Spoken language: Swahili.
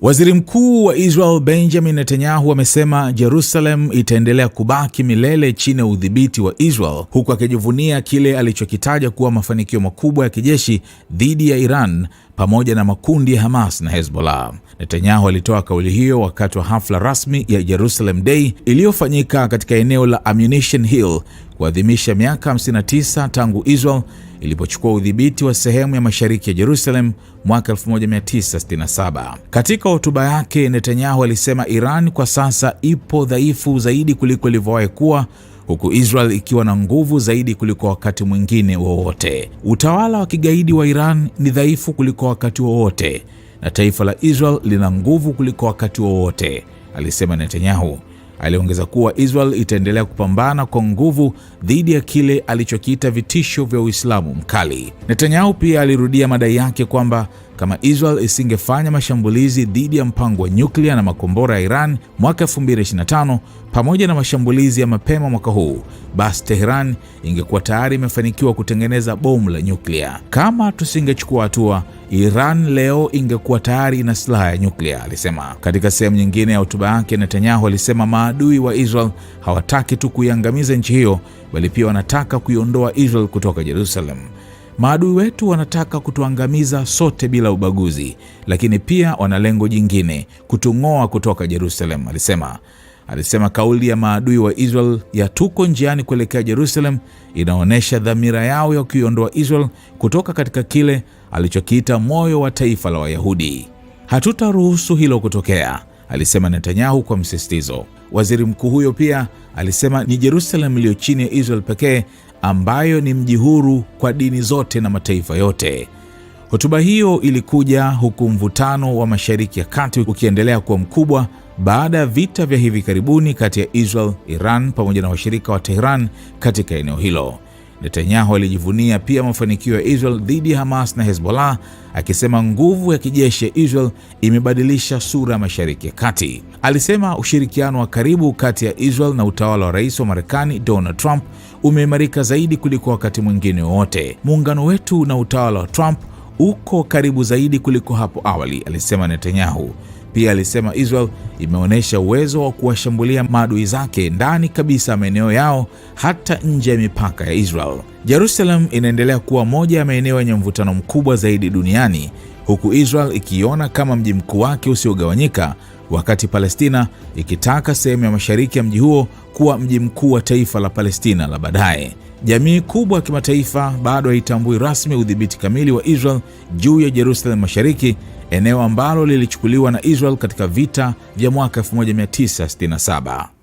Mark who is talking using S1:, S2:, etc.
S1: Waziri Mkuu wa Israel Benjamin Netanyahu amesema Jerusalem itaendelea kubaki milele chini ya udhibiti wa Israel, huku akijivunia kile alichokitaja kuwa mafanikio makubwa ya kijeshi dhidi ya Iran pamoja na makundi ya Hamas na Hezbollah. Netanyahu alitoa kauli hiyo wakati wa hafla rasmi ya Jerusalem Day iliyofanyika katika eneo la Ammunition Hill kuadhimisha miaka 59 tangu Israel ilipochukua udhibiti wa sehemu ya mashariki ya Jerusalem mwaka 1967. Katika hotuba yake, Netanyahu alisema Iran kwa sasa ipo dhaifu zaidi kuliko ilivyowahi kuwa, huku Israel ikiwa na nguvu zaidi kuliko wakati mwingine wowote. Utawala wa kigaidi wa Iran ni dhaifu kuliko wakati wowote, na taifa la Israel lina nguvu kuliko wakati wowote, alisema Netanyahu. Aliongeza kuwa Israel itaendelea kupambana kwa nguvu dhidi ya kile alichokiita vitisho vya Uislamu mkali. Netanyahu pia alirudia madai yake kwamba kama Israel isingefanya mashambulizi dhidi ya mpango wa nyuklia na makombora ya Iran mwaka 2025 pamoja na mashambulizi ya mapema mwaka huu, basi Tehran ingekuwa tayari imefanikiwa kutengeneza bomu la nyuklia. Kama tusingechukua hatua, Iran leo ingekuwa tayari ina silaha ya nyuklia, alisema. Katika sehemu nyingine ya hotuba yake, Netanyahu alisema maadui wa Israel hawataki tu kuiangamiza nchi hiyo, bali pia wanataka kuiondoa Israel kutoka Jerusalem. Maadui wetu wanataka kutuangamiza sote bila ubaguzi, lakini pia wana lengo jingine, kutung'oa kutoka Jerusalem, alisema. Kauli ya maadui wa Israel ya tuko njiani kuelekea Jerusalem inaonyesha dhamira yao ya kuiondoa Israel kutoka katika kile alichokiita moyo wa taifa la Wayahudi. Hatutaruhusu hilo kutokea, alisema Netanyahu kwa msisitizo. Waziri mkuu huyo pia alisema ni Jerusalem iliyo chini ya Israel pekee ambayo ni mji huru kwa dini zote na mataifa yote. Hotuba hiyo ilikuja huku mvutano wa Mashariki ya Kati ukiendelea kuwa mkubwa baada ya vita vya hivi karibuni kati ya Israel, Iran pamoja na washirika wa Tehran katika eneo hilo. Netanyahu alijivunia pia mafanikio ya Israel dhidi ya Hamas na Hezbollah, akisema nguvu ya kijeshi ya Israel imebadilisha sura ya Mashariki ya Kati. Alisema ushirikiano wa karibu kati ya Israel na utawala wa Rais wa Marekani Donald Trump umeimarika zaidi kuliko wakati mwingine wowote. Muungano wetu na utawala wa Trump uko karibu zaidi kuliko hapo awali, alisema Netanyahu. Pia alisema Israel imeonyesha uwezo wa kuwashambulia maadui zake ndani kabisa maeneo yao hata nje ya mipaka ya Israel. Jerusalem inaendelea kuwa moja ya maeneo yenye mvutano mkubwa zaidi duniani, huku Israel ikiona kama mji mkuu wake usiogawanyika, wakati Palestina ikitaka sehemu ya mashariki ya mji huo kuwa mji mkuu wa taifa la Palestina la baadaye. Jamii kubwa ya kimataifa bado haitambui rasmi udhibiti kamili wa Israel juu ya Jerusalem Mashariki, eneo ambalo lilichukuliwa na Israel katika vita vya mwaka 1967.